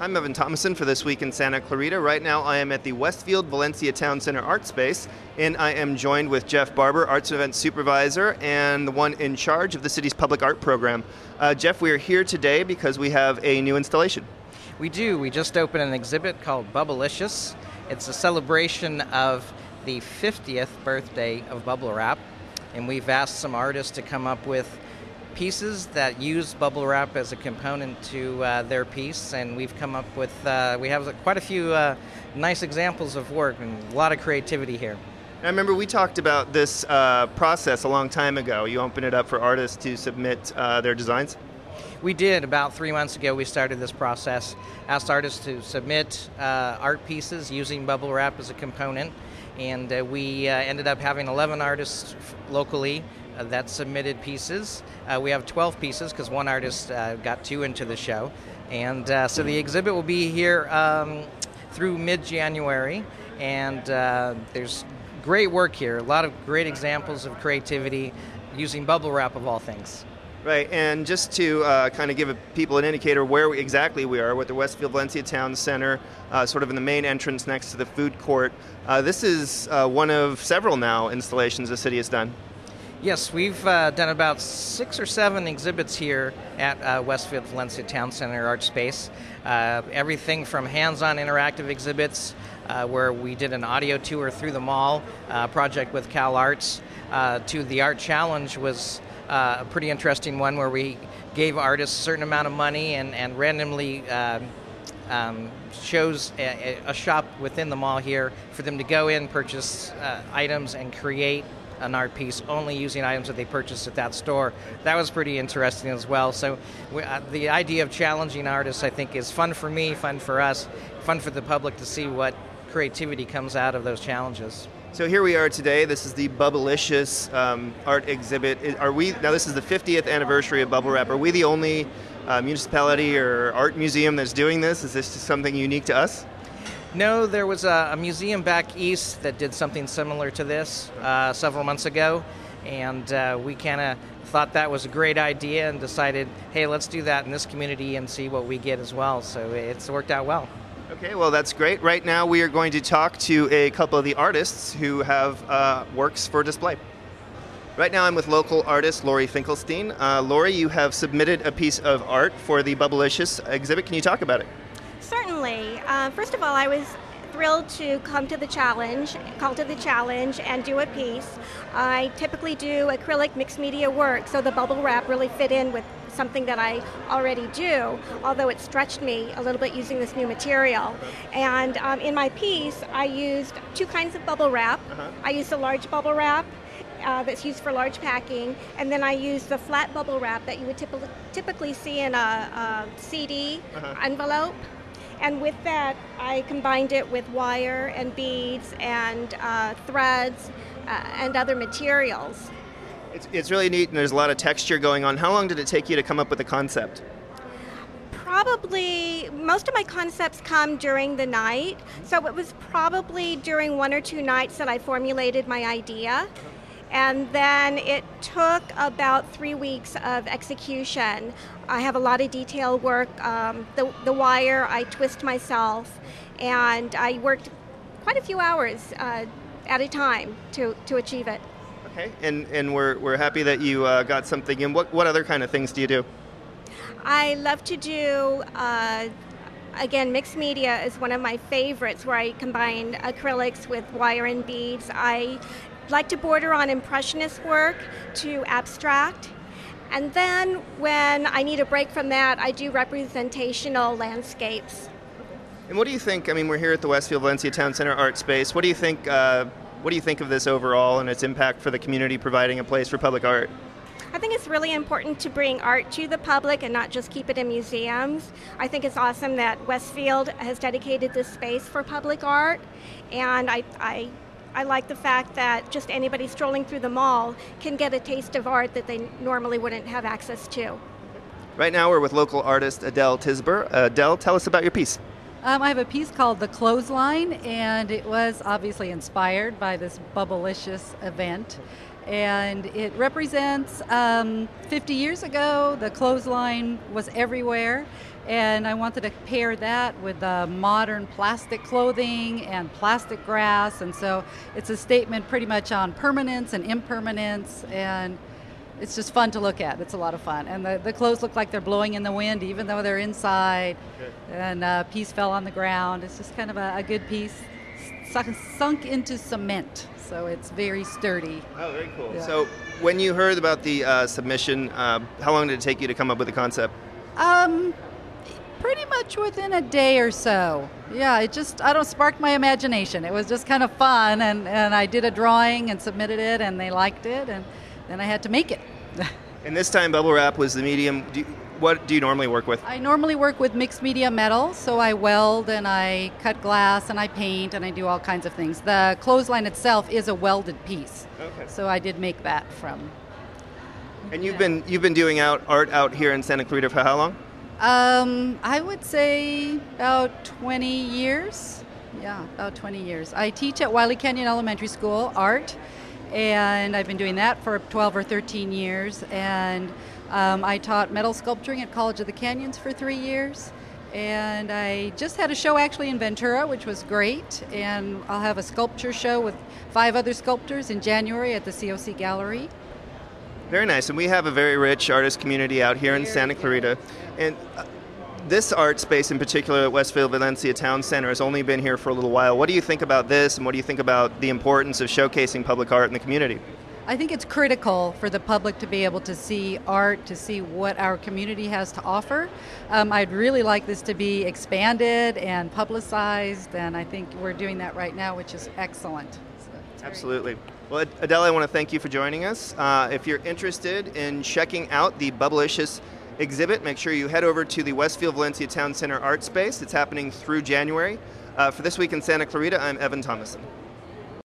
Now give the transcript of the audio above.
I'm Evan Thomason for This Week in Santa Clarita. Right now I am at the Westfield Valencia Town Center Art Space, and I am joined with Jeff Barber, Arts and Events Supervisor, and the one in charge of the city's public art program. Jeff, we are here today because we have a new installation. We do. We just opened an exhibit called Bubblicious. It's a celebration of the 50th birthday of bubble wrap, and we've asked some artists to come up with pieces that use bubble wrap as a component to their piece, and we've come up with, we have quite a few nice examples of work and a lot of creativity here. I remember we talked about this process a long time ago. You opened it up for artists to submit their designs? We did. About 3 months ago we started this process, asked artists to submit art pieces using bubble wrap as a component, and we ended up having 11 artists locally that submitted pieces. We have 12 pieces because one artist got 2 into the show. And so the exhibit will be here through mid-January, and there's great work here, a lot of great examples of creativity using bubble wrap of all things. Right, and just to kind of give people an indicator where exactly we are, with the Westfield Valencia Town Center, sort of in the main entrance next to the food court. This is one of several now installations the city has done. Yes, we've done about 6 or 7 exhibits here at Westfield Valencia Town Center Art Space. Everything from hands-on interactive exhibits, where we did an audio tour through the mall, project with Cal Arts, to the Art Challenge was a pretty interesting one where we gave artists a certain amount of money and randomly chose a shop within the mall here for them to go in, purchase items, and create an art piece only using items that they purchased at that store. That was pretty interesting as well. So the idea of challenging artists, I think, is fun for me, fun for us, fun for the public to see what creativity comes out of those challenges. So here we are today. This is the Bubblicious art exhibit. Now this is the 50th anniversary of bubble wrap. Are we the only municipality or art museum that's doing this? Is this just something unique to us? No, there was a museum back east that did something similar to this several months ago, and we kind of thought that was a great idea and decided, hey, let's do that in this community and see what we get as well. So it's worked out well. Okay, well, that's great. Right now we are going to talk to a couple of the artists who have works for display. Right now I'm with local artist Lori Finkelstein. Lori, you have submitted a piece of art for the Bubblicious exhibit. Can you talk about it? Certainly. First of all, I was thrilled to call to the challenge and do a piece. I typically do acrylic mixed media work, so the bubble wrap really fit in with something that I already do, although it stretched me a little bit using this new material. And in my piece, I used 2 kinds of bubble wrap. I used a large bubble wrap that's used for large packing, and then I used the flat bubble wrap that you would typically see in a CD envelope. And with that, I combined it with wire and beads and threads and other materials. It's really neat, and there's a lot of texture going on. How long did it take you to come up with the concept? Probably, most of my concepts come during the night, so it was probably during 1 or 2 nights that I formulated my idea. And then it took about 3 weeks of execution. I have a lot of detail work. The wire I twist myself, and I worked quite a few hours at a time to achieve it. Okay, and we're happy that you got something in. What other kind of things do you do? I love to do, again, mixed media is one of my favorites, where I combine acrylics with wire and beads. I like to border on impressionist work to abstract. And then when I need a break from that, I do representational landscapes. And what do you think? I mean, we're here at the Westfield Valencia Town Center Art Space. What do you think? What do you think of this overall and its impact for the community providing a place for public art? I think it's really important to bring art to the public and not just keep it in museums. I think it's awesome that Westfield has dedicated this space for public art, and I like the fact that just anybody strolling through the mall can get a taste of art that they normally wouldn't have access to. Right now we're with local artist Adele Tisber. Adele, tell us about your piece. I have a piece called The Clothesline, and it was obviously inspired by this Bubblicious event. And it represents 50 years ago, the clothesline was everywhere, and I wanted to pair that with the modern plastic clothing and plastic grass, and so it's a statement pretty much on permanence and impermanence, and it's just fun to look at. It's a lot of fun. And the clothes look like they're blowing in the wind, even though they're inside, and a piece fell on the ground. It's just kind of a good piece, sunk into cement. So it's very sturdy. Oh, very cool. Yeah. So when you heard about the submission, how long did it take you to come up with the concept? Pretty much within a day or so. Yeah, I don't spark my imagination. It was just kind of fun, and I did a drawing and submitted it, and they liked it, and then I had to make it. And this time bubble wrap was the medium. What do you normally work with? I normally work with mixed media metal, so I weld and I cut glass and I paint and I do all kinds of things. The clothesline itself is a welded piece, so I did make that from. And you've been doing art out here in Santa Clarita for how long? I would say about 20 years. Yeah, about 20 years. I teach at Wiley Canyon Elementary School art, and I've been doing that for 12 or 13 years. And I taught metal sculpturing at College of the Canyons for 3 years, and I just had a show actually in Ventura, which was great, and I'll have a sculpture show with 5 other sculptors in January at the COC Gallery. Very nice, and we have a very rich artist community out here in Santa Clarita, and this art space in particular at Westfield Valencia Town Center has only been here for a little while. What do you think about this, and what do you think about the importance of showcasing public art in the community? I think it's critical for the public to be able to see art, to see what our community has to offer. I'd really like this to be expanded and publicized, and I think we're doing that right now, which is excellent. So, absolutely. Well, Adele, I want to thank you for joining us. If you're interested in checking out the Bubblicious exhibit, make sure you head over to the Westfield Valencia Town Center Art Space. It's happening through January. For This Week in Santa Clarita, I'm Evan Thomason.